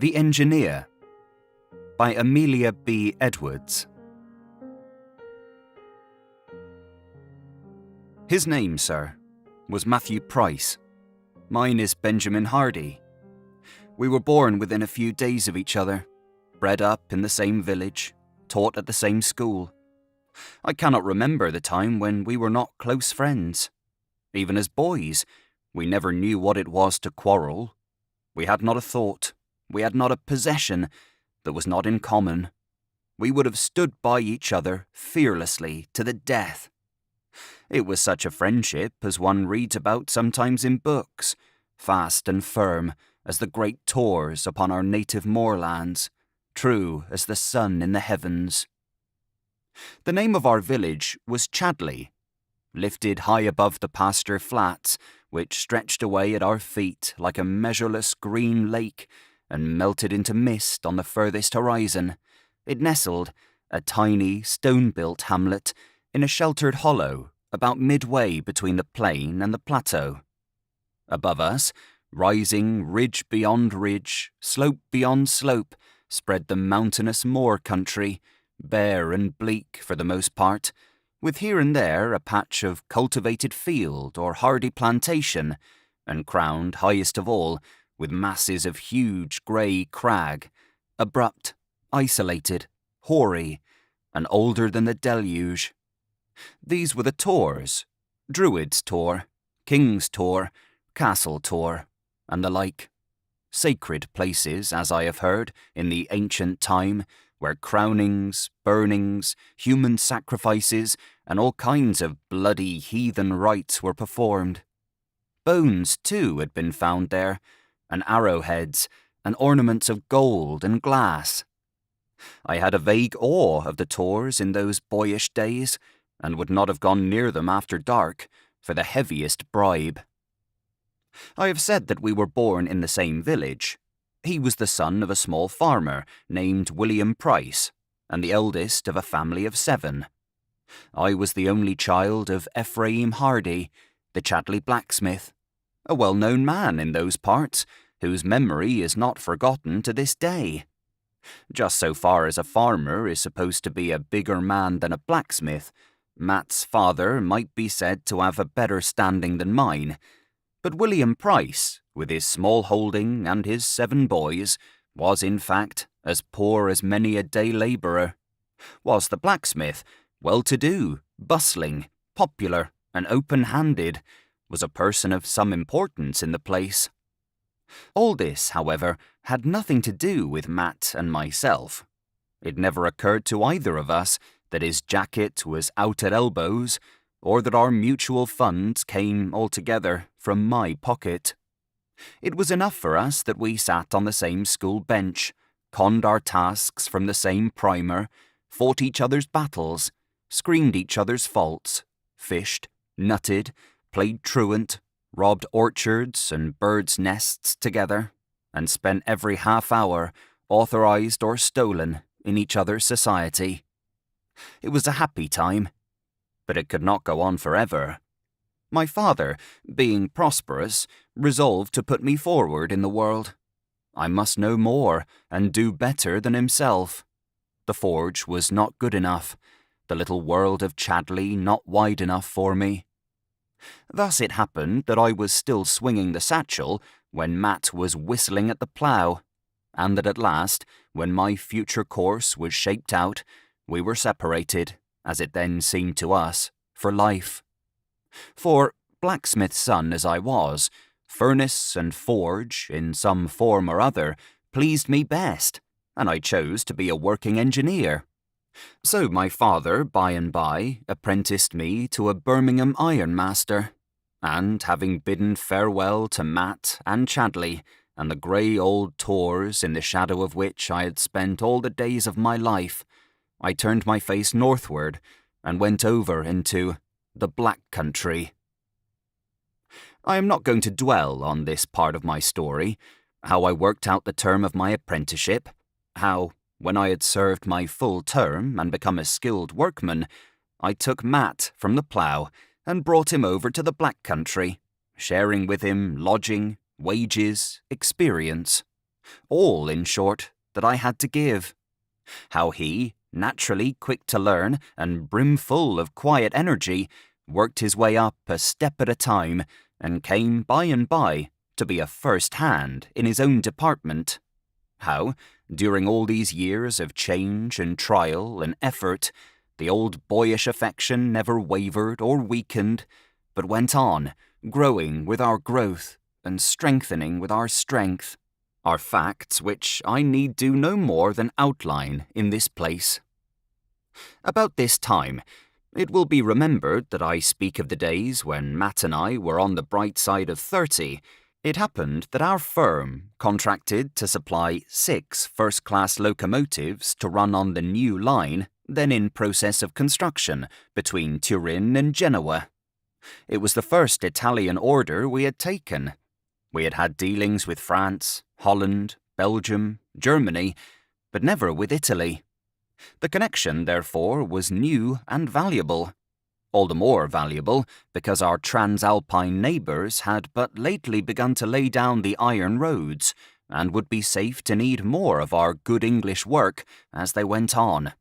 The Engineer by Amelia B. Edwards. His name, sir, was Matthew Price. Mine is Benjamin Hardy. We were born within a few days of each other, bred up in the same village, taught at the same school. I cannot remember the time when we were not close friends. Even as boys, we never knew what it was to quarrel. We had not a thought, we had not a possession that was not in common. We would have stood by each other fearlessly to the death. It was such a friendship as one reads about sometimes in books, fast and firm as the great tors upon our native moorlands, true as the sun in the heavens. The name of our village was Chadley, lifted high above the pasture flats, which stretched away at our feet like a measureless green lake and melted into mist on the furthest horizon. It nestled, a tiny, stone-built hamlet, in a sheltered hollow about midway between the plain and the plateau. Above us, rising ridge beyond ridge, slope beyond slope, spread the mountainous moor country, bare and bleak for the most part, with here and there a patch of cultivated field or hardy plantation, and crowned highest of all with masses of huge grey crag, abrupt, isolated, hoary, and older than the deluge. These were the tors, Druid's Tor, King's Tor, Castle Tor, and the like. Sacred places, as I have heard, in the ancient time, where crownings, burnings, human sacrifices, and all kinds of bloody heathen rites were performed. Bones, too, had been found there, and arrowheads, and ornaments of gold and glass. I had a vague awe of the tors in those boyish days, and would not have gone near them after dark for the heaviest bribe. I have said that we were born in the same village. He was the son of a small farmer named William Price, and the eldest of a family of 7. I was the only child of Ephraim Hardy, the Chadley blacksmith, a well-known man in those parts, whose memory is not forgotten to this day. Just so far as a farmer is supposed to be a bigger man than a blacksmith, Matt's father might be said to have a better standing than mine, but William Price, with his small holding and his 7 boys, was in fact as poor as many a day labourer, whilst the blacksmith, well-to-do, bustling, popular, and open-handed, was a person of some importance in the place. All this, however, had nothing to do with Matt and myself. It never occurred to either of us that his jacket was out at elbows, or that our mutual funds came altogether from my pocket. It was enough for us that we sat on the same school bench, conned our tasks from the same primer, fought each other's battles, screened each other's faults, fished, nutted, played truant, robbed orchards and birds' nests together, and spent every half-hour, authorized or stolen, in each other's society. It was a happy time, but it could not go on forever. My father, being prosperous, resolved to put me forward in the world. I must know more and do better than himself. The forge was not good enough, the little world of Chadley not wide enough for me. Thus it happened that I was still swinging the satchel when Matt was whistling at the plough, and that at last, when my future course was shaped out, we were separated, as it then seemed to us, for life. For, blacksmith's son as I was, furnace and forge, in some form or other, pleased me best, and I chose to be a working engineer. So my father, by and by, apprenticed me to a Birmingham ironmaster, and having bidden farewell to Matt and Chadley, and the grey old tors in the shadow of which I had spent all the days of my life, I turned my face northward and went over into the Black Country. I am not going to dwell on this part of my story, how I worked out the term of my apprenticeship, how, when I had served my full term and become a skilled workman, I took Matt from the plough and brought him over to the Black Country, sharing with him lodging, wages, experience. All, in short, that I had to give. How he, naturally quick to learn and brimful of quiet energy, worked his way up a step at a time and came by and by to be a first hand in his own department. How, during all these years of change and trial and effort, the old boyish affection never wavered or weakened, but went on, growing with our growth and strengthening with our strength, are facts which I need do no more than outline in this place. About this time, it will be remembered that I speak of the days when Matt and I were on the bright side of 30. It happened that our firm contracted to supply 6 first-class locomotives to run on the new line, then in process of construction, between Turin and Genoa. It was the first Italian order we had taken. We had had dealings with France, Holland, Belgium, Germany, but never with Italy. The connection, therefore, was new and valuable. All the more valuable because our transalpine neighbours had but lately begun to lay down the iron roads, and would be safe to need more of our good English work as they went on.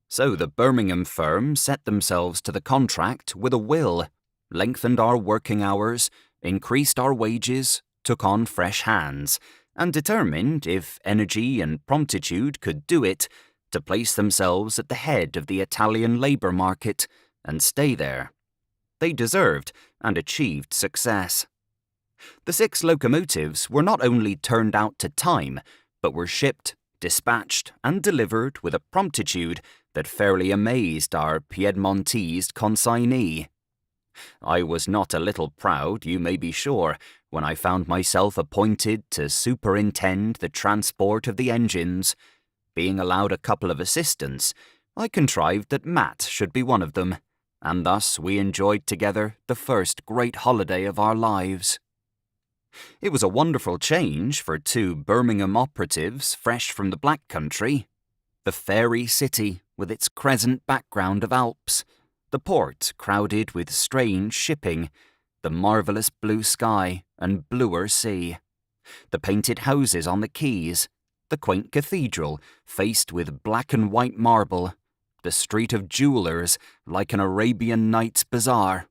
So the Birmingham firm set themselves to the contract with a will, lengthened our working hours, increased our wages, took on fresh hands, and determined, if energy and promptitude could do it, to place themselves at the head of the Italian labour market and stay there. They deserved and achieved success. The 6 locomotives were not only turned out to time, but were shipped, dispatched, and delivered with a promptitude that fairly amazed our Piedmontese consignee. I was not a little proud, you may be sure, when I found myself appointed to superintend the transport of the engines. Being allowed a couple of assistants, I contrived that Matt should be one of them, and thus we enjoyed together the first great holiday of our lives. It was a wonderful change for 2 Birmingham operatives fresh from the Black Country. The fairy city, with its crescent background of Alps, the port crowded with strange shipping, the marvellous blue sky and bluer sea, the painted houses on the quays, the quaint cathedral faced with black and white marble, the street of jewellers like an Arabian Nights bazaar,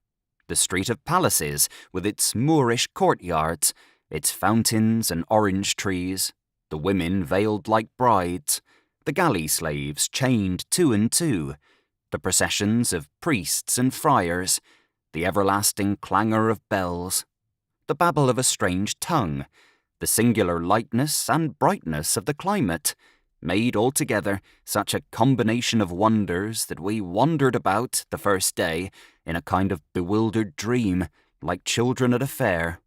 the street of palaces with its Moorish courtyards, its fountains and orange trees, the women veiled like brides, the galley slaves chained 2 and 2, the processions of priests and friars, the everlasting clangour of bells, the babble of a strange tongue, the singular lightness and brightness of the climate, made altogether such a combination of wonders that we wandered about the first day in a kind of bewildered dream, like children at a fair.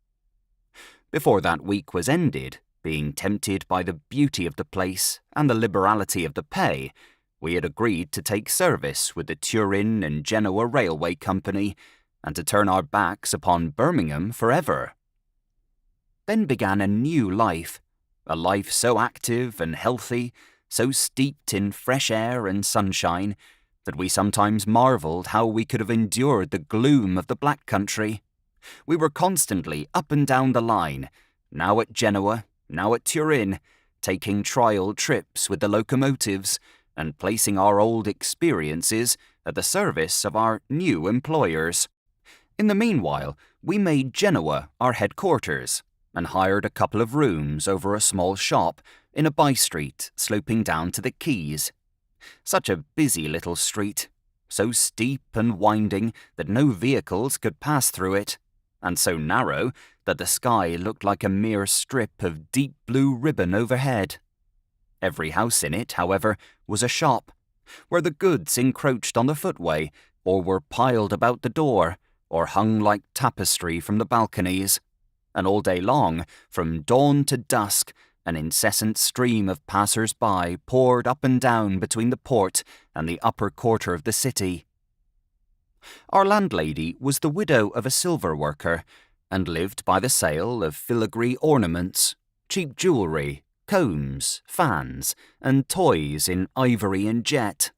Before that week was ended, being tempted by the beauty of the place and the liberality of the pay, we had agreed to take service with the Turin and Genoa Railway Company, and to turn our backs upon Birmingham forever. Then began a new life, a life so active and healthy, so steeped in fresh air and sunshine, that we sometimes marvelled how we could have endured the gloom of the Black Country. We were constantly up and down the line, now at Genoa, now at Turin, taking trial trips with the locomotives, and placing our old experiences at the service of our new employers. In the meanwhile, we made Genoa our headquarters, and hired a couple of rooms over a small shop in a by-street sloping down to the quays. Such a busy little street, so steep and winding that no vehicles could pass through it, and so narrow that the sky looked like a mere strip of deep blue ribbon overhead. Every house in it, however, was a shop, where the goods encroached on the footway, or were piled about the door, or hung like tapestry from the balconies, and all day long, from dawn to dusk, an incessant stream of passers-by poured up and down between the port and the upper quarter of the city. Our landlady was the widow of a silver worker, and lived by the sale of filigree ornaments, cheap jewellery, combs, fans, and toys in ivory and jet.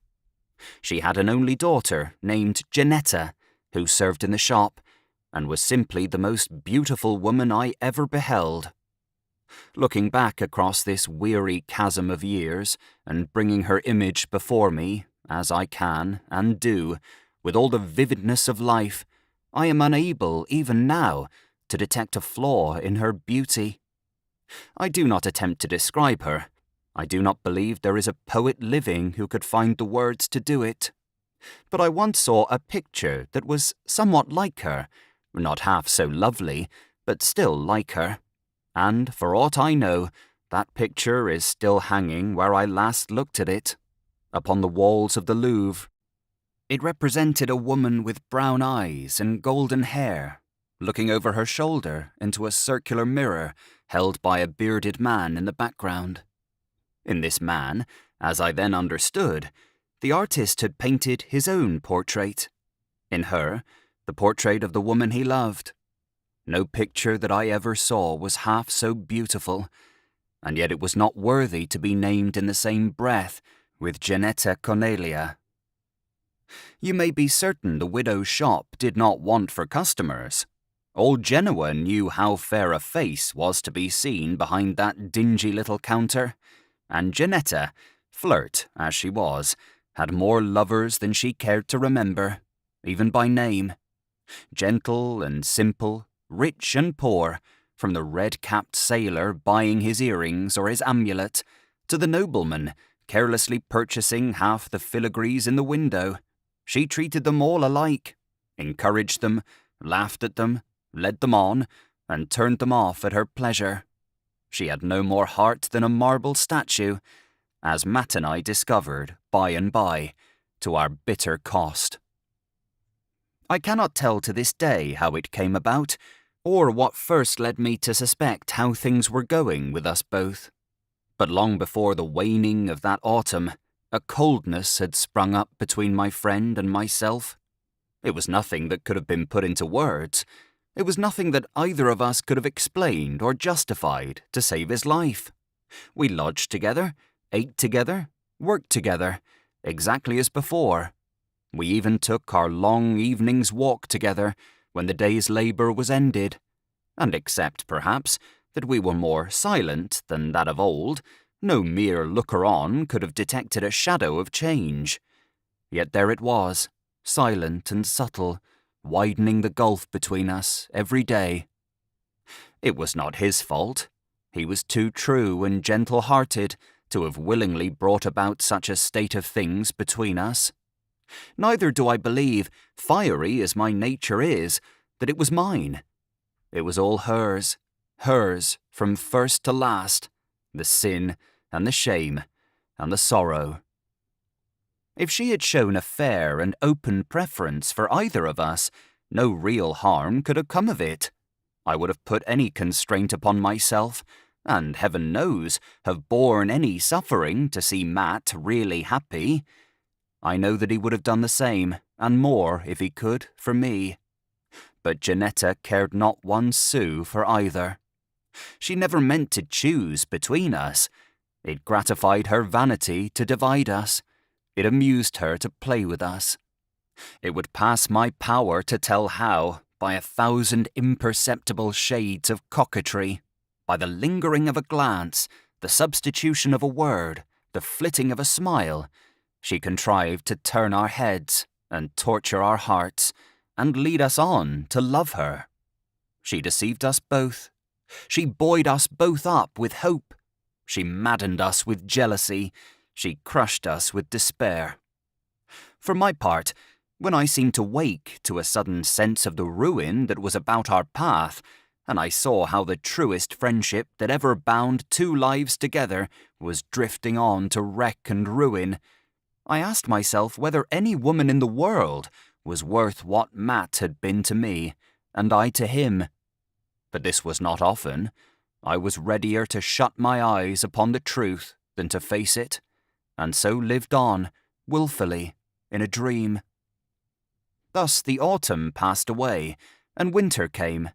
She had an only daughter named Janetta, who served in the shop, and was simply the most beautiful woman I ever beheld. Looking back across this weary chasm of years and bringing her image before me, as I can and do, with all the vividness of life, I am unable, even now, to detect a flaw in her beauty. I do not attempt to describe her. I do not believe there is a poet living who could find the words to do it. But I once saw a picture that was somewhat like her, not half so lovely, but still like her. And, for aught I know, that picture is still hanging where I last looked at it, upon the walls of the Louvre. It represented a woman with brown eyes and golden hair, looking over her shoulder into a circular mirror held by a bearded man in the background. In this man, as I then understood, the artist had painted his own portrait. In her, the portrait of the woman he loved. No picture that I ever saw was half so beautiful, and yet it was not worthy to be named in the same breath with Ginetta Cornelia. You may be certain the widow's shop did not want for customers. All Genoa knew how fair a face was to be seen behind that dingy little counter, and Ginetta, flirt as she was, had more lovers than she cared to remember, even by name. Gentle and simple, rich and poor, from the red-capped sailor buying his earrings or his amulet, to the nobleman carelessly purchasing half the filigrees in the window, she treated them all alike, encouraged them, laughed at them, led them on, and turned them off at her pleasure. She had no more heart than a marble statue, as Matt and I discovered by and by, to our bitter cost. I cannot tell to this day how it came about, or what first led me to suspect how things were going with us both. But long before the waning of that autumn, a coldness had sprung up between my friend and myself. It was nothing that could have been put into words. It was nothing that either of us could have explained or justified to save his life. We lodged together, ate together, worked together, exactly as before. We even took our long evening's walk together when the day's labour was ended, and except, perhaps, that we were more silent than that of old, no mere looker-on could have detected a shadow of change. Yet there it was, silent and subtle, widening the gulf between us every day. It was not his fault. He was too true and gentle-hearted to have willingly brought about such a state of things between us. Neither do I believe, fiery as my nature is, that it was mine. It was all hers from first to last, the sin and the shame and the sorrow. If she had shown a fair and open preference for either of us, no real harm could have come of it. I would have put any constraint upon myself, and, heaven knows, have borne any suffering to see Matt really happy. I know that he would have done the same, and more, if he could, for me. But Ginetta cared not one sou for either. She never meant to choose between us. It gratified her vanity to divide us. It amused her to play with us. It would pass my power to tell how, by 1,000 imperceptible shades of coquetry, by the lingering of a glance, the substitution of a word, the flitting of a smile, she contrived to turn our heads and torture our hearts, and lead us on to love her. She deceived us both. She buoyed us both up with hope. She maddened us with jealousy. She crushed us with despair. For my part, when I seemed to wake to a sudden sense of the ruin that was about our path, and I saw how the truest friendship that ever bound two lives together was drifting on to wreck and ruin, I asked myself whether any woman in the world was worth what Matt had been to me, and I to him. But this was not often. I was readier to shut my eyes upon the truth than to face it, and so lived on, wilfully, in a dream. Thus the autumn passed away, and winter came.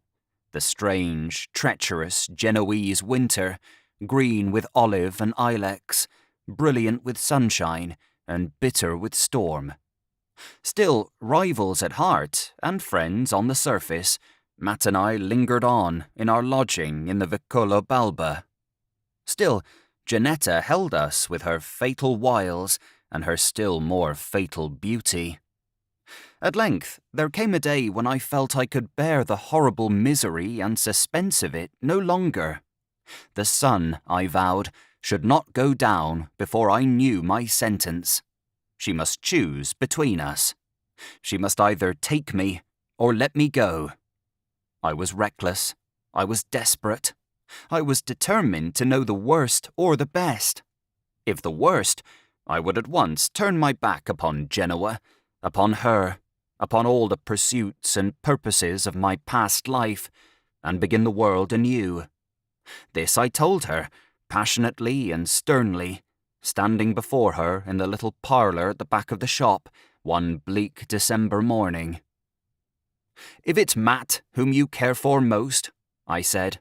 The strange, treacherous Genoese winter, green with olive and ilex, brilliant with sunshine, and bitter with storm. Still, rivals at heart, and friends on the surface, Matt and I lingered on in our lodging in the Vicolo Balba, Still, Janetta held us with her fatal wiles and her still more fatal beauty. At length, there came a day when I felt I could bear the horrible misery and suspense of it no longer. The sun, I vowed, should not go down before I knew my sentence. She must choose between us. She must either take me or let me go. I was reckless. I was desperate. I was determined to know the worst or the best. If the worst, I would at once turn my back upon Genoa, upon her, upon all the pursuits and purposes of my past life, and begin the world anew. This I told her, passionately and sternly, standing before her in the little parlour at the back of the shop one bleak December morning. "If it's Matt whom you care for most," I said,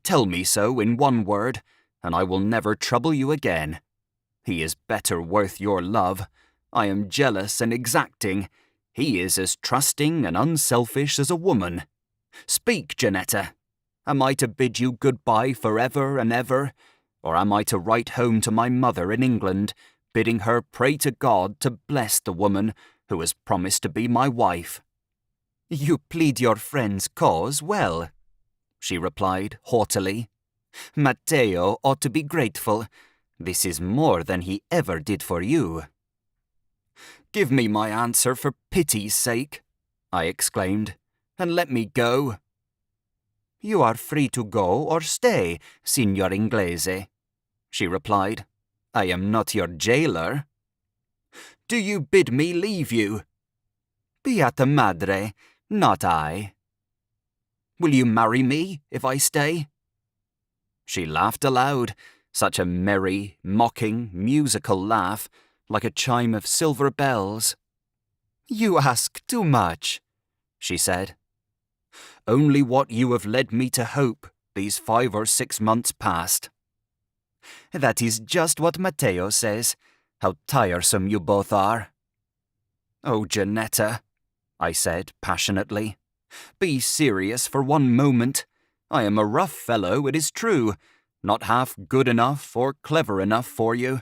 "tell me so in one word, and I will never trouble you again. He is better worth your love. I am jealous and exacting. He is as trusting and unselfish as a woman. Speak, Janetta. Am I to bid you good-bye forever and ever, or am I to write home to my mother in England, bidding her pray to God to bless the woman who has promised to be my wife?" "You plead your friend's cause well," she replied haughtily. "Matteo ought to be grateful. This is more than he ever did for you." "Give me my answer for pity's sake," I exclaimed, "and let me go." "You are free to go or stay, Signor Inglese," she replied. "I am not your jailer." "Do you bid me leave you?" "Beata Madre, not I." "Will you marry me if I stay?" She laughed aloud, such a merry, mocking, musical laugh, like a chime of silver bells. "You ask too much," she said. "Only what you have led me to hope these 5 or 6 months past." "That is just what Matteo says. How tiresome you both are." "Oh, Janetta," I said passionately, "be serious for one moment. I am a rough fellow, it is true, not half good enough or clever enough for you.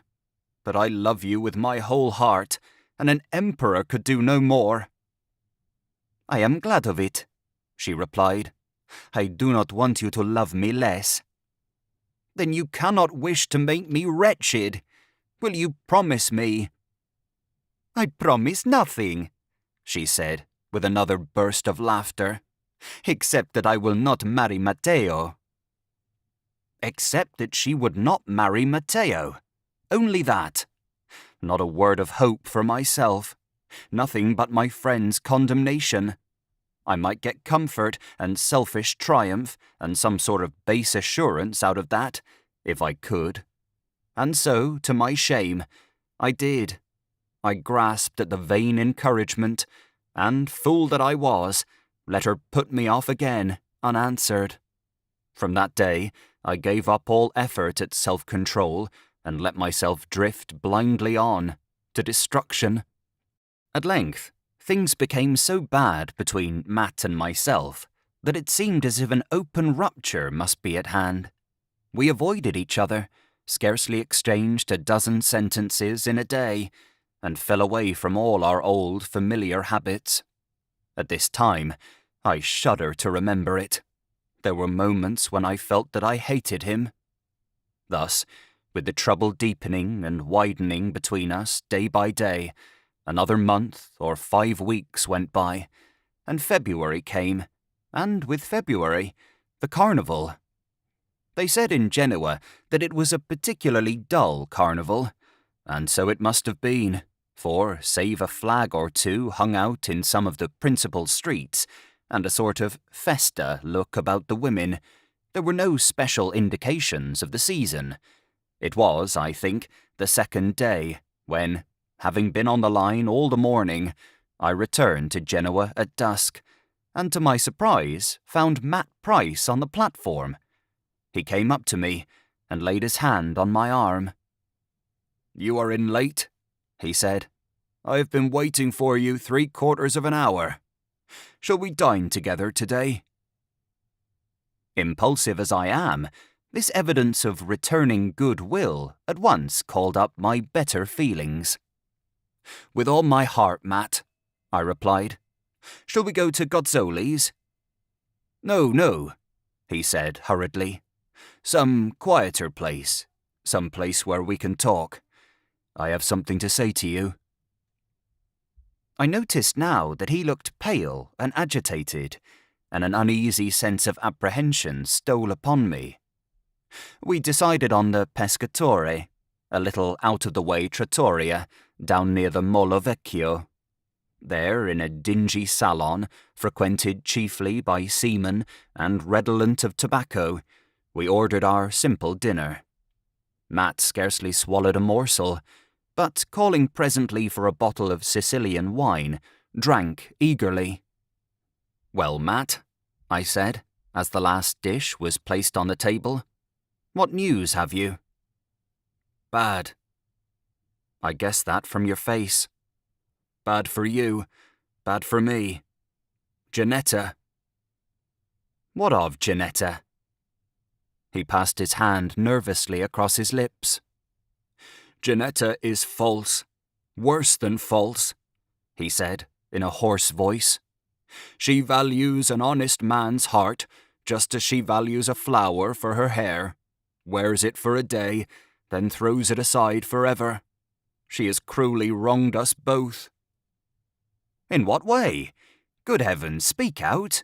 But I love you with my whole heart, and an emperor could do no more." "I am glad of it," she replied. "I do not want you to love me less." "Then you cannot wish to make me wretched. Will you promise me?" "I promise nothing," she said, with another burst of laughter, "except that I will not marry Matteo." Except that she would not marry Matteo. Only that. Not a word of hope for myself. Nothing but my friend's condemnation. I might get comfort and selfish triumph and some sort of base assurance out of that, if I could. And so, to my shame, I did. I grasped at the vain encouragement, and, fool that I was, let her put me off again, unanswered. From that day, I gave up all effort at self-control and let myself drift blindly on, to destruction. At length, things became so bad between Matt and myself that it seemed as if an open rupture must be at hand. We avoided each other, scarcely exchanged a dozen sentences in a day, and fell away from all our old familiar habits. At this time, I shudder to remember it. There were moments when I felt that I hated him. Thus, with the trouble deepening and widening between us day by day, another month or 5 weeks went by, and February came, and with February, the carnival. They said in Genoa that it was a particularly dull carnival, and so it must have been, for, save a flag or two hung out in some of the principal streets, and a sort of festa look about the women, there were no special indications of the season. It was, I think, the second day, when, having been on the line all the morning, I returned to Genoa at dusk, and to my surprise found Matt Price on the platform. He came up to me and laid his hand on my arm. "You are in late," he said. "I have been waiting for you 3/4 of an hour. Shall we dine together today?" Impulsive as I am, This evidence of returning goodwill at once called up my better feelings. "With all my heart, Matt," I replied. "Shall we go to Gozzoli's?" No," he said hurriedly. "Some quieter place. Some place where we can talk. I have something to say to you." I noticed now that he looked pale and agitated, and an uneasy sense of apprehension stole upon me. We decided on the Pescatore, a little out-of-the-way trattoria down near the Molo Vecchio. There, in a dingy salon, frequented chiefly by seamen and redolent of tobacco, we ordered our simple dinner. Matt scarcely swallowed a morsel, but calling presently for a bottle of Sicilian wine, drank eagerly. "Well, Matt," I said, as the last dish was placed on the table, "what news have you?" "Bad." "I guessed that from your face." "Bad for you, bad for me. Janetta." "What of Janetta?" He passed his hand nervously across his lips. "Janetta is false, worse than false," he said in a hoarse voice. "She values an honest man's heart just as she values a flower for her hair, wears it for a day, then throws it aside forever. She has cruelly wronged us both." "In what way? Good heavens, speak out."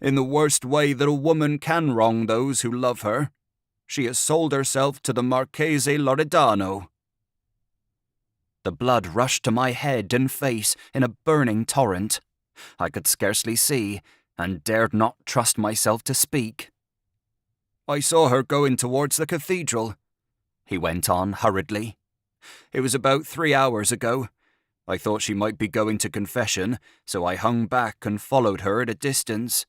"In the worst way that a woman can wrong those who love her. She has sold herself to the Marchese Loredano." The blood rushed to my head and face in a burning torrent. I could scarcely see, and dared not trust myself to speak. "I saw her going towards the cathedral," he went on hurriedly. "It was about 3 hours ago. I thought she might be going to confession, so I hung back and followed her at a distance.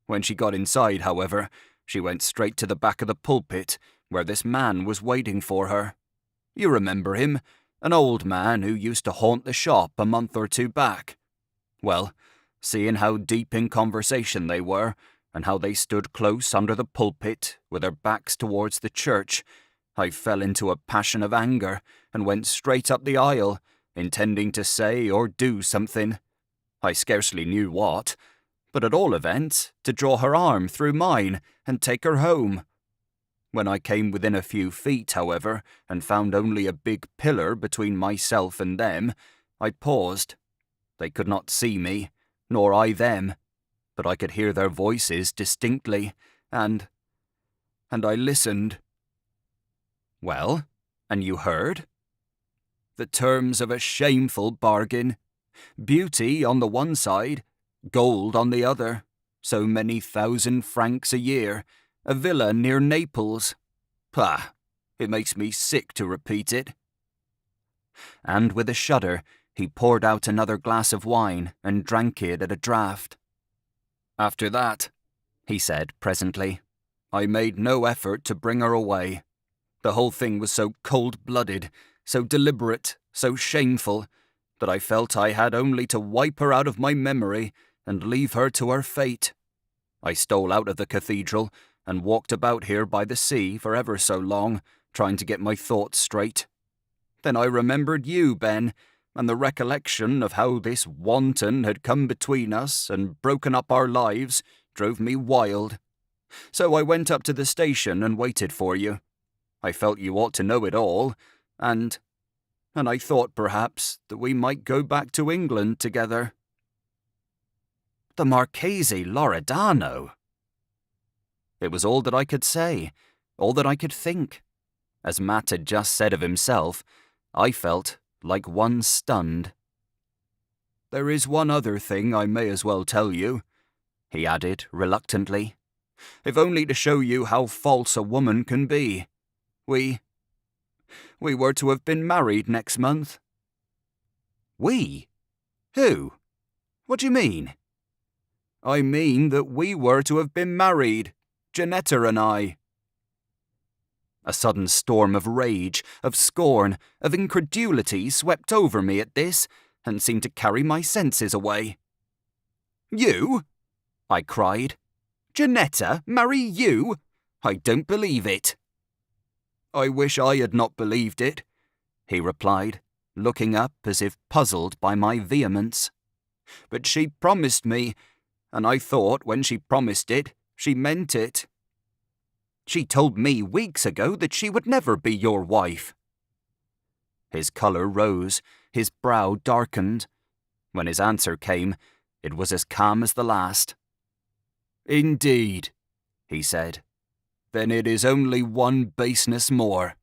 When she got inside, however, she went straight to the back of the pulpit, where this man was waiting for her. You remember him, an old man who used to haunt the shop a month or 2 back. Well, seeing how deep in conversation they were, and how they stood close under the pulpit, with their backs towards the church, I fell into a passion of anger, and went straight up the aisle, intending to say or do something. I scarcely knew what, but at all events, to draw her arm through mine and take her home. When I came within a few feet, however, and found only a big pillar between myself and them, I paused. They could not see me, nor I them, but I could hear their voices distinctly, and I listened." "Well, and you heard?" "The terms of a shameful bargain. Beauty on the one side, gold on the other, so many 1,000 francs a year, a villa near Naples. Pah! It makes me sick to repeat it." And with a shudder, he poured out another glass of wine and drank it at a draught. "After that," he said presently, "I made no effort to bring her away. The whole thing was so cold-blooded, so deliberate, so shameful, that I felt I had only to wipe her out of my memory and leave her to her fate. I stole out of the cathedral and walked about here by the sea for ever so long, trying to get my thoughts straight. Then I remembered you, Ben, and the recollection of how this wanton had come between us and broken up our lives drove me wild. So I went up to the station and waited for you. I felt you ought to know it all, and I thought perhaps that we might go back to England together." "The Marchese Loredano!" It was all that I could say, all that I could think. As Matt had just said of himself, I felt like one stunned. "There is one other thing I may as well tell you," he added reluctantly, "if only to show you how false a woman can be. We were to have been married next month." "We? Who? What do you mean?" "I mean that we were to have been married, Janetta and I." A sudden storm of rage, of scorn, of incredulity swept over me at this, and seemed to carry my senses away. "You?" I cried. "Janetta marry you? I don't believe it." "I wish I had not believed it," he replied, looking up as if puzzled by my vehemence. "But she promised me, and I thought when she promised it, she meant it." "She told me weeks ago that she would never be your wife." His colour rose, his brow darkened. When his answer came, it was as calm as the last. "Indeed," he said. "Then it is only one baseness more.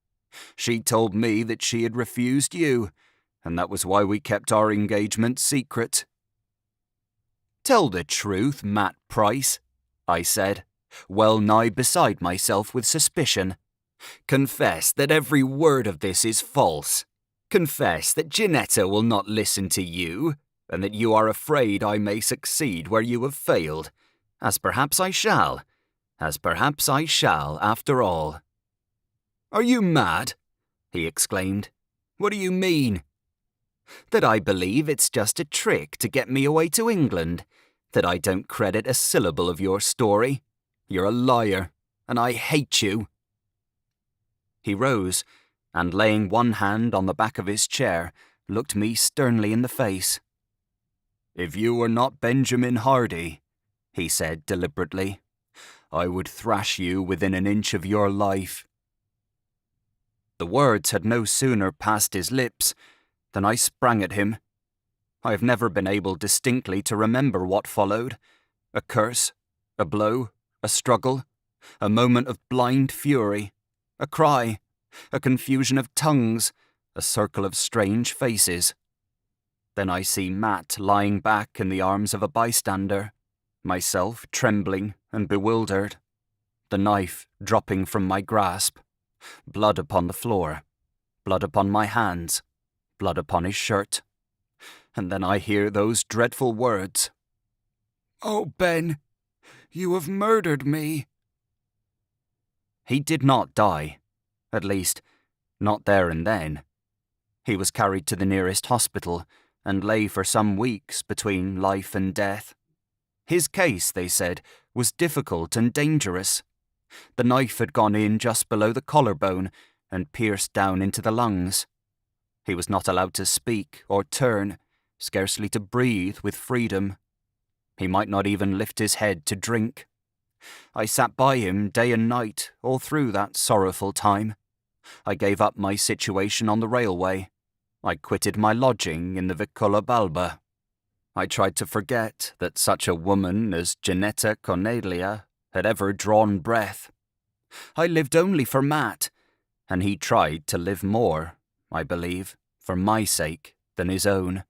She told me that she had refused you, and that was why we kept our engagement secret." "Tell the truth, Matt Price," I said, well nigh beside myself with suspicion. "Confess that every word of this is false. Confess that Ginetta will not listen to you, and that you are afraid I may succeed where you have failed, as perhaps I shall after all." "Are you mad?" he exclaimed. "What do you mean?" "That I believe it's just a trick to get me away to England, that I don't credit a syllable of your story. You're a liar, and I hate you." He rose, and laying one hand on the back of his chair, looked me sternly in the face. "If you were not Benjamin Hardy," he said deliberately, "I would thrash you within an inch of your life." The words had no sooner passed his lips than I sprang at him. I have never been able distinctly to remember what followed. A curse, a blow, a struggle, a moment of blind fury, a cry, a confusion of tongues, a circle of strange faces. Then I see Matt lying back in the arms of a bystander, myself trembling and bewildered, the knife dropping from my grasp, blood upon the floor, blood upon my hands, blood upon his shirt. And then I hear those dreadful words, "Oh, Ben, you have murdered me." He did not die, at least, not there and then. He was carried to the nearest hospital and lay for some weeks between life and death. His case, they said, was difficult and dangerous. The knife had gone in just below the collarbone and pierced down into the lungs. He was not allowed to speak or turn, scarcely to breathe with freedom. He might not even lift his head to drink. I sat by him day and night all through that sorrowful time. I gave up my situation on the railway. I quitted my lodging in the Vicula Balba. I tried to forget that such a woman as Ginetta Cornelia had ever drawn breath. I lived only for Matt, and he tried to live more, I believe, for my sake than his own.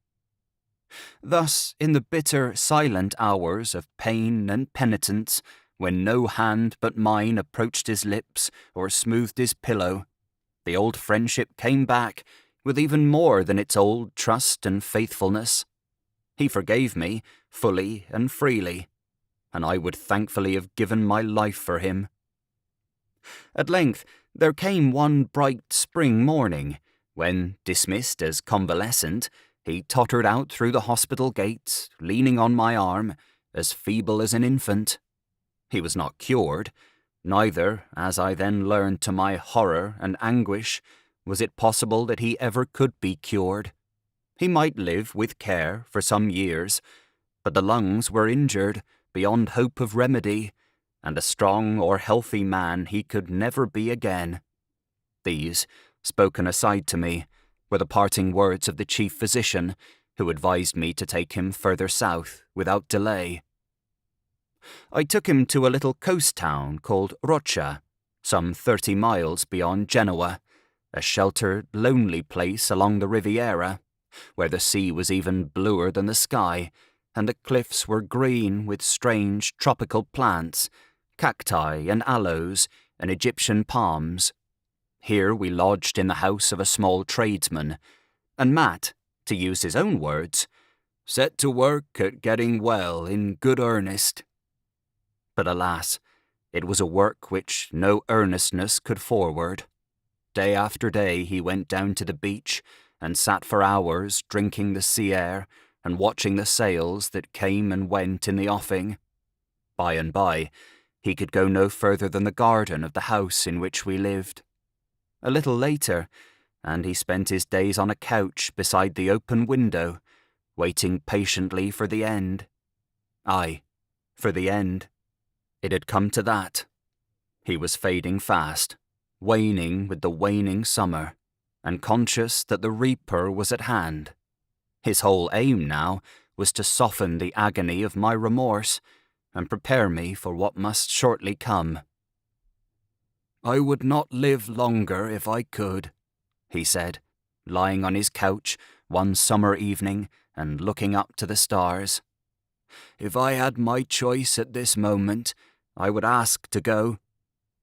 Thus, in the bitter, silent hours of pain and penitence, when no hand but mine approached his lips or smoothed his pillow, the old friendship came back with even more than its old trust and faithfulness. He forgave me, fully and freely, and I would thankfully have given my life for him. At length, there came one bright spring morning, when, dismissed as convalescent, he tottered out through the hospital gates, leaning on my arm, as feeble as an infant. He was not cured, neither, as I then learned to my horror and anguish, was it possible that he ever could be cured. He might live with care for some years, but the lungs were injured beyond hope of remedy, and a strong or healthy man he could never be again. These, spoken aside to me, were the parting words of the chief physician, who advised me to take him further south without delay. I took him to a little coast town called Roccia, some 30 miles beyond Genoa, a sheltered, lonely place along the Riviera, where the sea was even bluer than the sky, and the cliffs were green with strange tropical plants, cacti and aloes and Egyptian palms. Here we lodged in the house of a small tradesman, and Matt, to use his own words, set to work at getting well in good earnest. But alas, it was a work which no earnestness could forward. Day after day he went down to the beach and sat for hours drinking the sea air and watching the sails that came and went in the offing. By and by, He could go no further than the garden of the house in which we lived. A little later, and he spent his days on a couch beside the open window, waiting patiently for the end. Aye, for the end. It had come to that. He was fading fast, waning with the waning summer, and conscious that the reaper was at hand. His whole aim now was to soften the agony of my remorse and prepare me for what must shortly come. "I would not live longer if I could," he said, lying on his couch one summer evening and looking up to the stars. "If I had my choice at this moment, I would ask to go.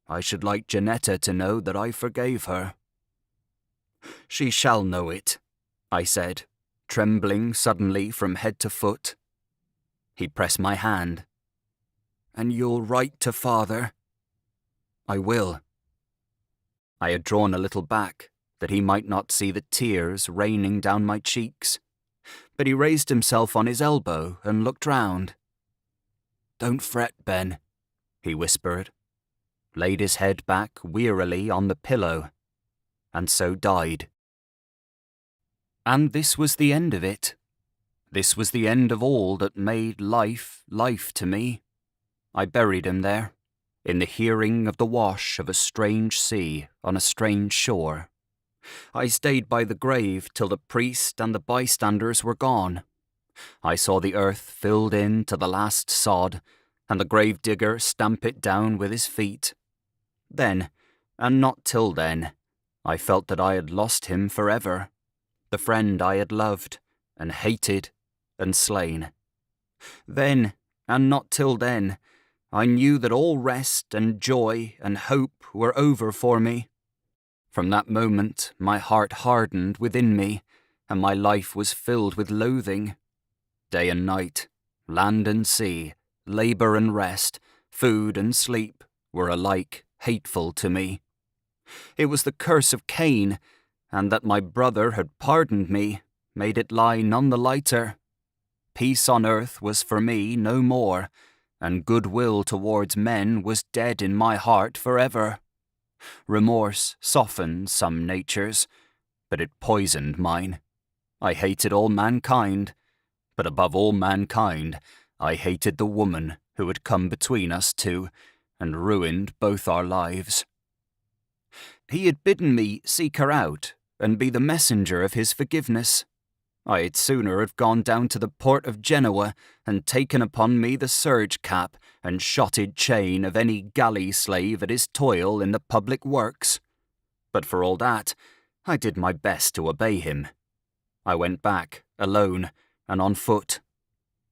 I should like Janetta to know that I forgave her." "She shall know it," I said, trembling suddenly from head to foot. He pressed my hand. "And you'll write to father?" "I will." I had drawn a little back, that he might not see the tears raining down my cheeks, but he raised himself on his elbow and looked round. "Don't fret, Ben," he whispered, laid his head back wearily on the pillow, and so died. And this was the end of it. This was the end of all that made life, life to me. I buried him there, in the hearing of the wash of a strange sea on a strange shore. I stayed by the grave till the priest and the bystanders were gone. I saw the earth filled in to the last sod, and the grave-digger stamp it down with his feet. Then, and not till then, I felt that I had lost him forever, the friend I had loved, and hated, and slain. Then, and not till then, I knew that all rest and joy and hope were over for me. From that moment my heart hardened within me, and my life was filled with loathing. Day and night, land and sea, labour and rest, food and sleep were alike hateful to me. It was the curse of Cain, and that my brother had pardoned me made it lie none the lighter. Peace on earth was for me no more, and goodwill towards men was dead in my heart forever. Remorse softened some natures, but it poisoned mine. I hated all mankind, but above all mankind, I hated the woman who had come between us two and ruined both our lives. He had bidden me seek her out and be the messenger of his forgiveness. I had sooner have gone down to the port of Genoa and taken upon me the serge cap and shotted chain of any galley slave at his toil in the public works. But for all that, I did my best to obey him. I went back, alone, and on foot.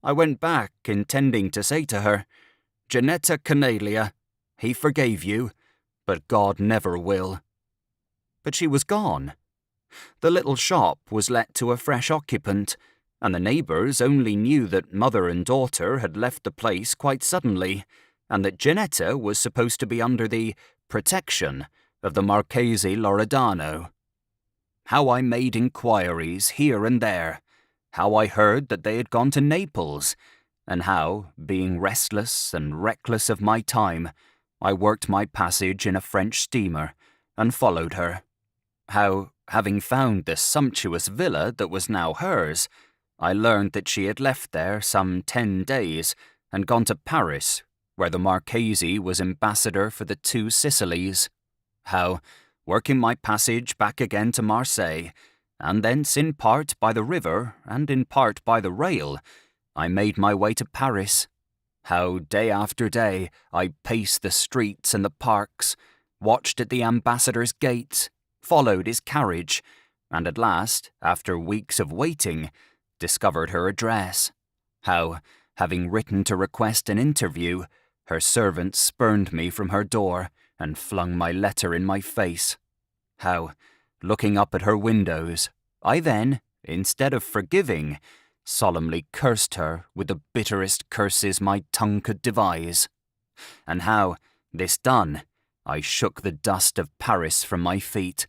I went back intending to say to her, "Janetta Cornelia, he forgave you, but God never will." But she was gone. The little shop was let to a fresh occupant, and the neighbours only knew that mother and daughter had left the place quite suddenly, and that Janetta was supposed to be under the protection of the Marchese Loredano. How I made inquiries here and there, how I heard that they had gone to Naples, and how, being restless and reckless of my time, I worked my passage in a French steamer and followed her. How, having found the sumptuous villa that was now hers, I learned that she had left there some 10 days and gone to Paris, where the Marchese was ambassador for the two Sicilies. How, working my passage back again to Marseille, and thence in part by the river and in part by the rail, I made my way to Paris. How day after day I paced the streets and the parks, watched at the ambassador's gate, followed his carriage, and at last, after weeks of waiting, discovered her address. How, having written to request an interview, her servant spurned me from her door and flung my letter in my face. How, looking up at her windows, I then, instead of forgiving, solemnly cursed her with the bitterest curses my tongue could devise. And how, this done, I shook the dust of Paris from my feet,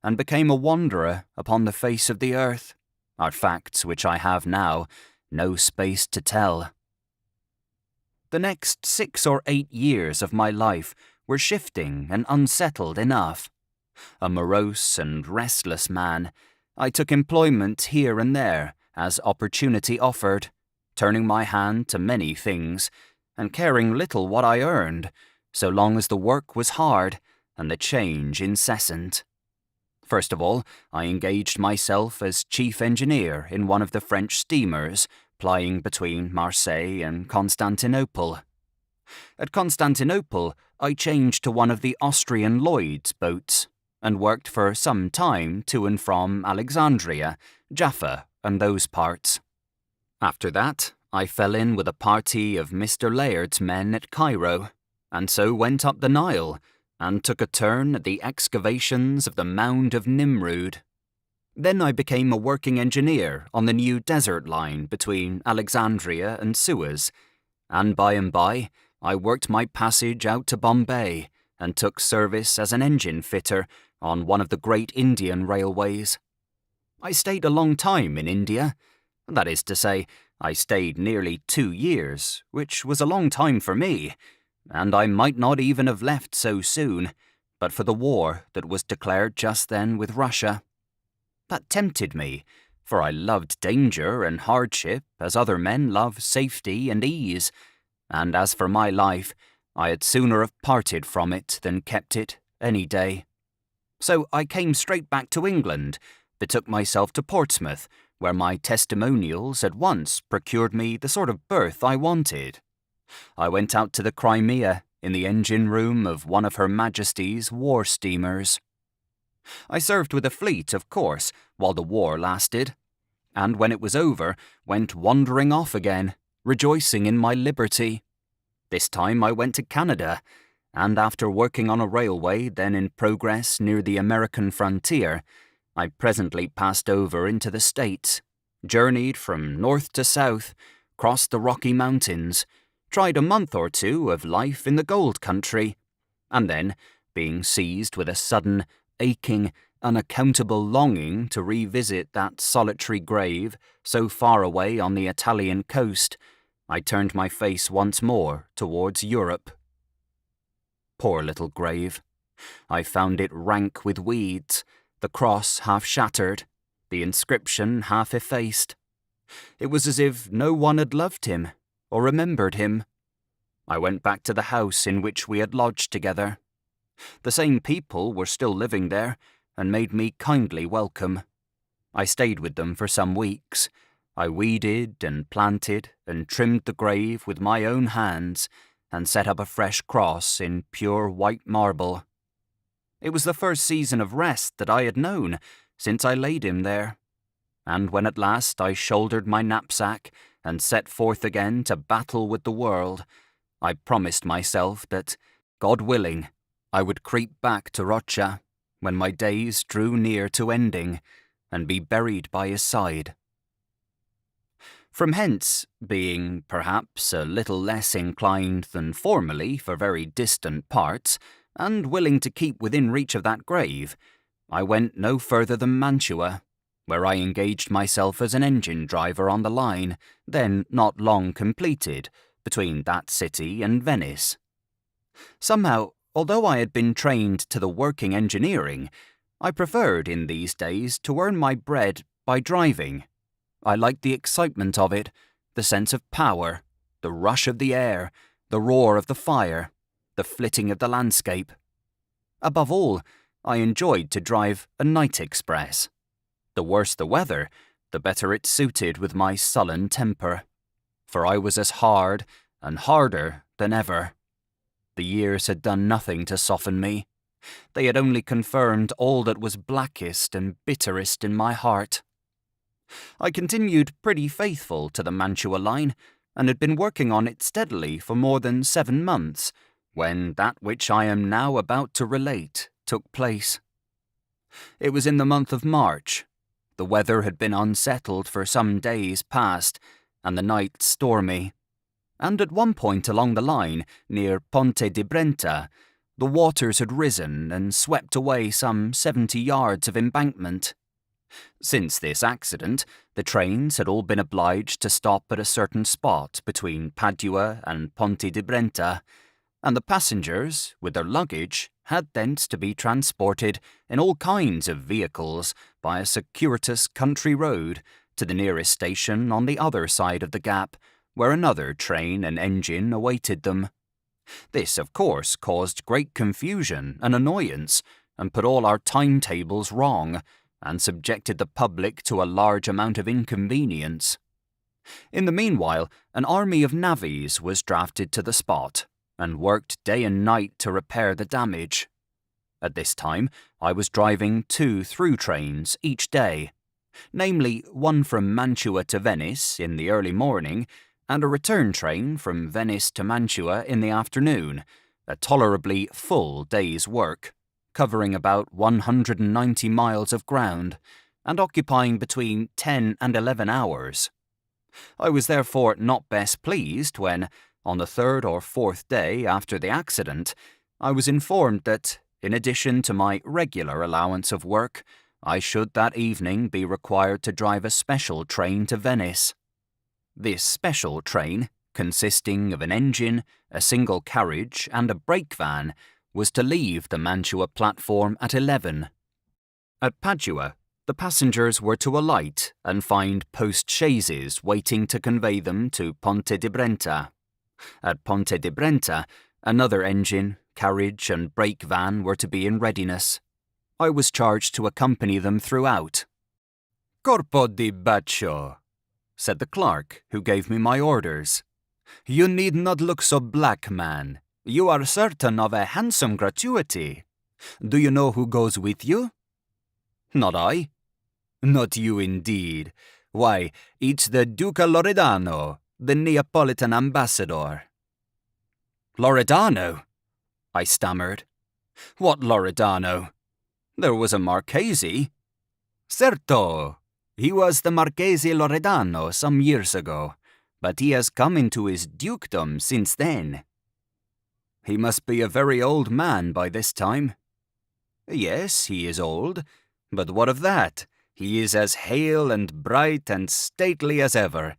and became a wanderer upon the face of the earth, are facts which I have now no space to tell. The next 6 or 8 years of my life were shifting and unsettled enough. A morose and restless man, I took employment here and there as opportunity offered, turning my hand to many things, and caring little what I earned, so long as the work was hard and the change incessant. First of all, I engaged myself as chief engineer in one of the French steamers plying between Marseille and Constantinople. At Constantinople, I changed to one of the Austrian Lloyd's boats and worked for some time to and from Alexandria, Jaffa, and those parts. After that, I fell in with a party of Mr. Layard's men at Cairo, and so went up the Nile and took a turn at the excavations of the Mound of Nimrud. Then I became a working engineer on the new desert line between Alexandria and Suez, and by, I worked my passage out to Bombay and took service as an engine fitter on one of the great Indian railways. I stayed a long time in India. That is to say, I stayed nearly 2 years, which was a long time for me, and I might not even have left so soon, but for the war that was declared just then with Russia. That tempted me, for I loved danger and hardship as other men love safety and ease, and as for my life, I had sooner have parted from it than kept it any day. So I came straight back to England, betook myself to Portsmouth, where my testimonials at once procured me the sort of berth I wanted. I went out to the Crimea in the engine room of one of Her Majesty's war steamers. I served with a fleet, of course, while the war lasted, and when it was over, went wandering off again, rejoicing in my liberty. This time I went to Canada, and after working on a railway then in progress near the American frontier, I presently passed over into the States, journeyed from north to south, crossed the Rocky Mountains, tried a month or two of life in the gold country, and then, being seized with a sudden, aching, unaccountable longing to revisit that solitary grave so far away on the Italian coast, I turned my face once more towards Europe. Poor little grave. I found it rank with weeds, the cross half shattered, the inscription half effaced. It was as if no one had loved him, or remembered him. I went back to the house in which we had lodged together. The same people were still living there, and made me kindly welcome. I stayed with them for some weeks. I weeded and planted and trimmed the grave with my own hands, and set up a fresh cross in pure white marble. It was the first season of rest that I had known since I laid him there, and when at last I shouldered my knapsack and set forth again to battle with the world, I promised myself that, God willing, I would creep back to Rocha when my days drew near to ending, and be buried by his side. From hence, being perhaps a little less inclined than formerly for very distant parts, and willing to keep within reach of that grave, I went no further than Mantua, where I engaged myself as an engine driver on the line, then not long completed, between that city and Venice. Somehow, although I had been trained to the working engineering, I preferred in these days to earn my bread by driving. I liked the excitement of it, the sense of power, the rush of the air, the roar of the fire, the flitting of the landscape. Above all, I enjoyed to drive a night express. The worse the weather, the better it suited with my sullen temper, for I was as hard and harder than ever. The years had done nothing to soften me. They had only confirmed all that was blackest and bitterest in my heart. I continued pretty faithful to the Mantua line, and had been working on it steadily for more than 7 months, when that which I am now about to relate took place. It was in the month of March. The weather had been unsettled for some days past, and the night stormy. And at one point along the line, near Ponte di Brenta, the waters had risen and swept away some 70 yards of embankment. Since this accident, the trains had all been obliged to stop at a certain spot between Padua and Ponte di Brenta, and the passengers, with their luggage, had thence to be transported in all kinds of vehicles by a circuitous country road to the nearest station on the other side of the gap, where another train and engine awaited them. This, of course, caused great confusion and annoyance, and put all our timetables wrong, and subjected the public to a large amount of inconvenience. In the meanwhile, an army of navvies was drafted to the spot, and worked day and night to repair the damage. At this time, I was driving 2 through trains each day, namely one from Mantua to Venice in the early morning, and a return train from Venice to Mantua in the afternoon, a tolerably full day's work, covering about 190 miles of ground, and occupying between 10 and 11 hours. I was therefore not best pleased when, on the 3rd or 4th day after the accident, I was informed that, in addition to my regular allowance of work, I should that evening be required to drive a special train to Venice. This special train, consisting of an engine, a single carriage, and a brake van, was to leave the Mantua platform at 11. At Padua, the passengers were to alight and find post-chaises waiting to convey them to Ponte di Brenta. At Ponte di Brenta, another engine, carriage, and brake van were to be in readiness. I was charged to accompany them throughout. "Corpo di baccio," said the clerk who gave me my orders. "You need not look so black, man. You are certain of a handsome gratuity. Do you know who goes with you?" "Not I." "Not you, indeed. Why, it's the Duca Loredano, the Neapolitan ambassador." "Loredano?" I stammered. "What Loredano? There was a Marchese." "Certo. He was the Marchese Loredano some years ago, but he has come into his dukedom since then." "He must be a very old man by this time." "Yes, he is old, but what of that? He is as hale and bright and stately as ever.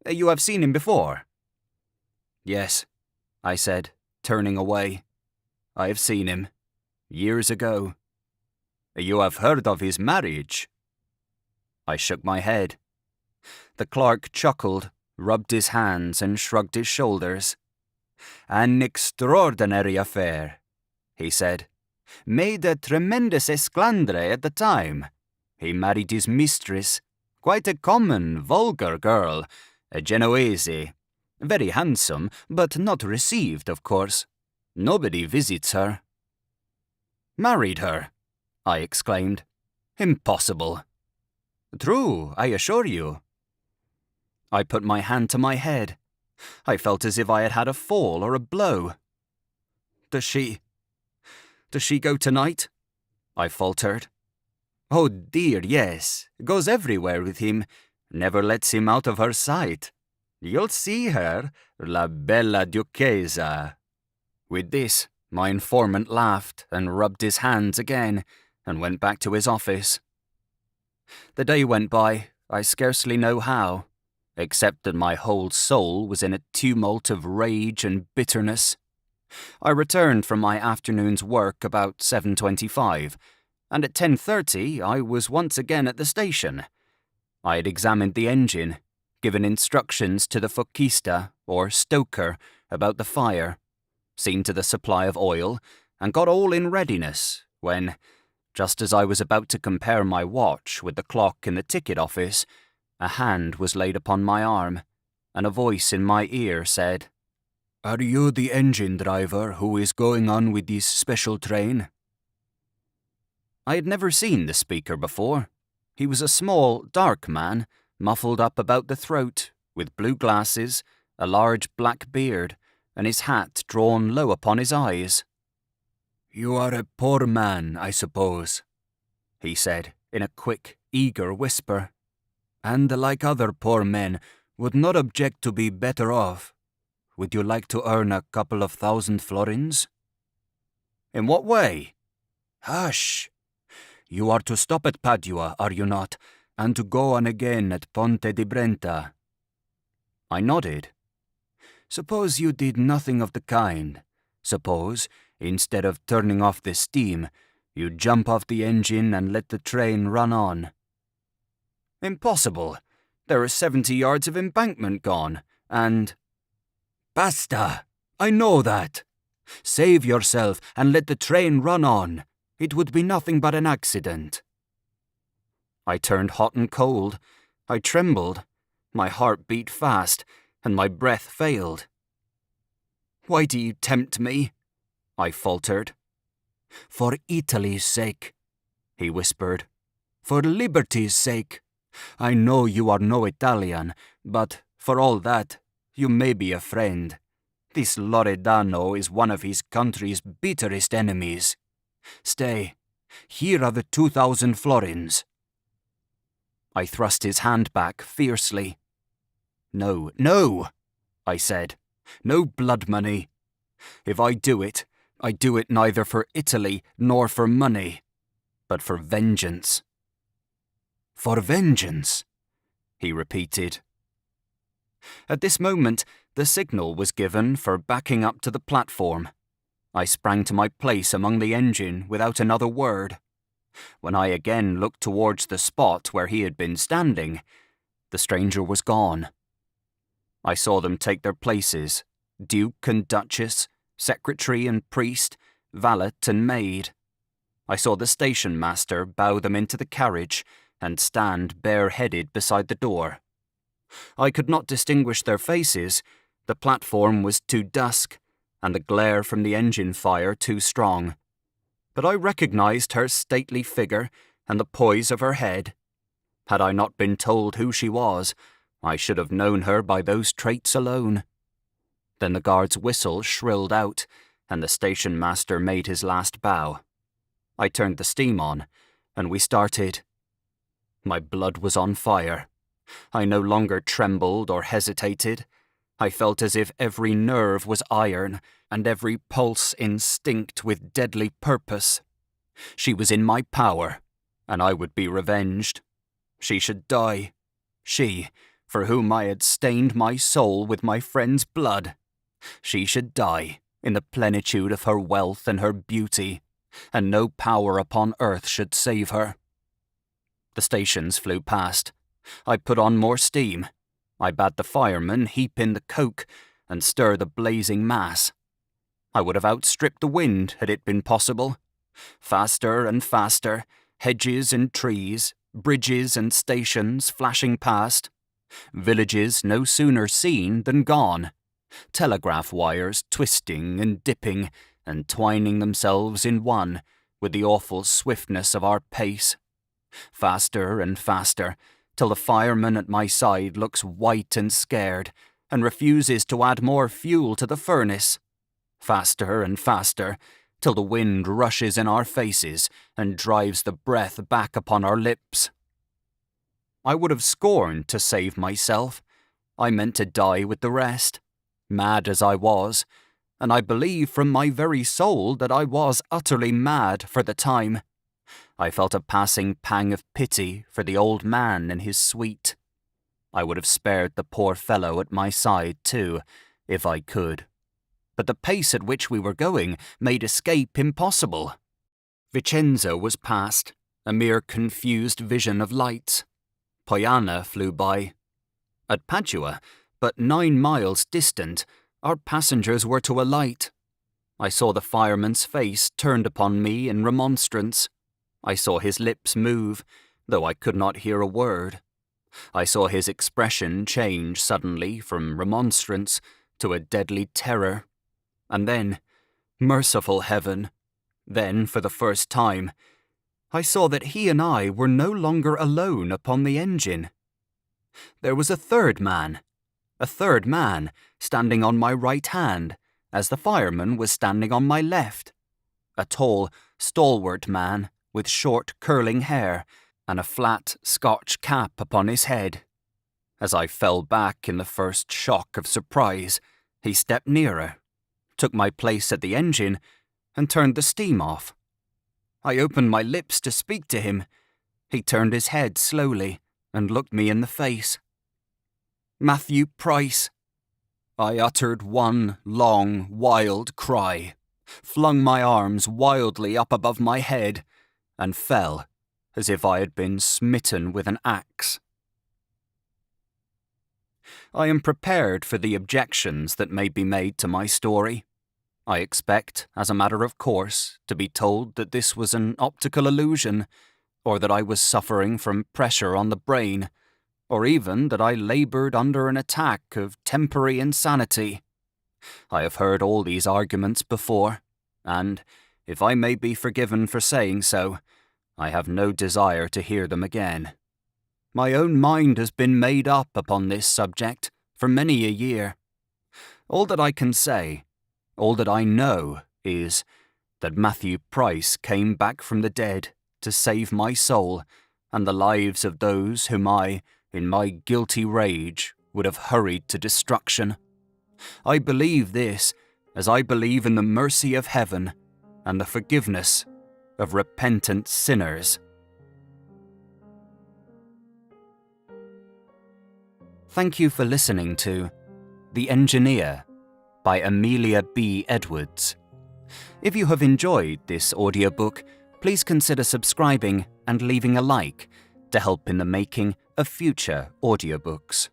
You have seen him before?" "Yes," I said, turning away. "I have seen him. Years ago." "You have heard of his marriage?" I shook my head. The clerk chuckled, rubbed his hands, and shrugged his shoulders. "An extraordinary affair," he said. "Made a tremendous esclandre at the time. He married his mistress, quite a common, vulgar girl, a Genoese. Very handsome, but not received, of course. Nobody visits her." "Married her?" I exclaimed. "Impossible." "True, I assure you." I put my hand to my head. I felt as if I had had a fall or a blow. Does she go tonight?" I faltered. "Oh dear, yes. Goes everywhere with him. Never lets him out of her sight. You'll see her, la bella duchessa." With this, my informant laughed and rubbed his hands again, and went back to his office. The day went by, I scarcely know how, except that my whole soul was in a tumult of rage and bitterness. I returned from my afternoon's work about 7:25, and at 10:30 I was once again at the station. I had examined the engine, given instructions to the fochista, or stoker, about the fire, seen to the supply of oil, and got all in readiness, when, just as I was about to compare my watch with the clock in the ticket office, a hand was laid upon my arm, and a voice in my ear said, "Are you the engine driver who is going on with this special train?" I had never seen the speaker before. He was a small, dark man, muffled up about the throat, with blue glasses, a large black beard, and his hat drawn low upon his eyes. "You are a poor man, I suppose," he said in a quick, eager whisper, "and like other poor men, would not object to be better off. Would you like to earn a couple of 1,000 florins?" "In what way?" "Hush! You are to stop at Padua, are you not, and to go on again at Ponte di Brenta?" I nodded. "Suppose you did nothing of the kind. Suppose, instead of turning off the steam, you jump off the engine and let the train run on." "Impossible. There are 70 yards of embankment gone, and—" "Basta! I know that. Save yourself and let the train run on. It would be nothing but an accident." I turned hot and cold. I trembled. My heart beat fast, and my breath failed. "Why do you tempt me?" I faltered. "For Italy's sake," he whispered. "For liberty's sake. I know you are no Italian, but, for all that, you may be a friend. This Loredano is one of his country's bitterest enemies. Stay, here are the 2,000 florins." I thrust his hand back fiercely. "No, no," I said. "No blood money. If I do it neither for Italy nor for money, but for vengeance." "For vengeance," he repeated. At this moment, the signal was given for backing up to the platform. I sprang to my place among the engine without another word. When I again looked towards the spot where he had been standing, the stranger was gone. I saw them take their places, Duke and Duchess, secretary and priest, valet and maid. I saw the station master bow them into the carriage and stand bareheaded beside the door. I could not distinguish their faces. The platform was too dusk, and the glare from the engine fire too strong. But I recognized her stately figure and the poise of her head. Had I not been told who she was, I should have known her by those traits alone. Then the guard's whistle shrilled out, and the station master made his last bow. I turned the steam on, and we started. My blood was on fire. I no longer trembled or hesitated. I felt as if every nerve was iron, and every pulse instinct with deadly purpose. She was in my power, and I would be revenged. She should die. She, for whom I had stained my soul with my friend's blood. She should die in the plenitude of her wealth and her beauty, and no power upon earth should save her. The stations flew past. I put on more steam. I bade the firemen heap in the coke and stir the blazing mass. I would have outstripped the wind had it been possible. Faster and faster, hedges and trees, bridges and stations flashing past. Villages no sooner seen than gone. Telegraph wires twisting and dipping and twining themselves in one with the awful swiftness of our pace. Faster and faster, till the fireman at my side looks white and scared and refuses to add more fuel to the furnace. Faster and faster, till the wind rushes in our faces and drives the breath back upon our lips. I would have scorned to save myself. I meant to die with the rest, mad as I was, and I believe from my very soul that I was utterly mad for the time. I felt a passing pang of pity for the old man and his suite. I would have spared the poor fellow at my side too, if I could. But the pace at which we were going made escape impossible. Vicenza was past, a mere confused vision of lights. Poiana flew by. At Padua, but 9 miles distant, our passengers were to alight. I saw the fireman's face turned upon me in remonstrance. I saw his lips move, though I could not hear a word. I saw his expression change suddenly from remonstrance to a deadly terror. And then, merciful heaven, then, for the first time, I saw that he and I were no longer alone upon the engine. There was a third man, standing on my right hand, as the fireman was standing on my left. A tall, stalwart man, with short, curling hair, and a flat Scotch cap upon his head. As I fell back in the first shock of surprise, he stepped nearer, took my place at the engine, and turned the steam off. I opened my lips to speak to him. He turned his head slowly and looked me in the face. Matthew Price. I uttered one long, wild cry, flung my arms wildly up above my head, and fell as if I had been smitten with an axe. I am prepared for the objections that may be made to my story. I expect, as a matter of course, to be told that this was an optical illusion, or that I was suffering from pressure on the brain, or even that I laboured under an attack of temporary insanity. I have heard all these arguments before, and, if I may be forgiven for saying so, I have no desire to hear them again. My own mind has been made up upon this subject for many a year. All that I can say, all that I know, is that Matthew Price came back from the dead to save my soul and the lives of those whom I, in my guilty rage, would have hurried to destruction. I believe this, as I believe in the mercy of heaven and the forgiveness of repentant sinners. Thank you for listening to The Engineer by Amelia B. Edwards. If you have enjoyed this audiobook, please consider subscribing and leaving a like to help in the making of future audiobooks.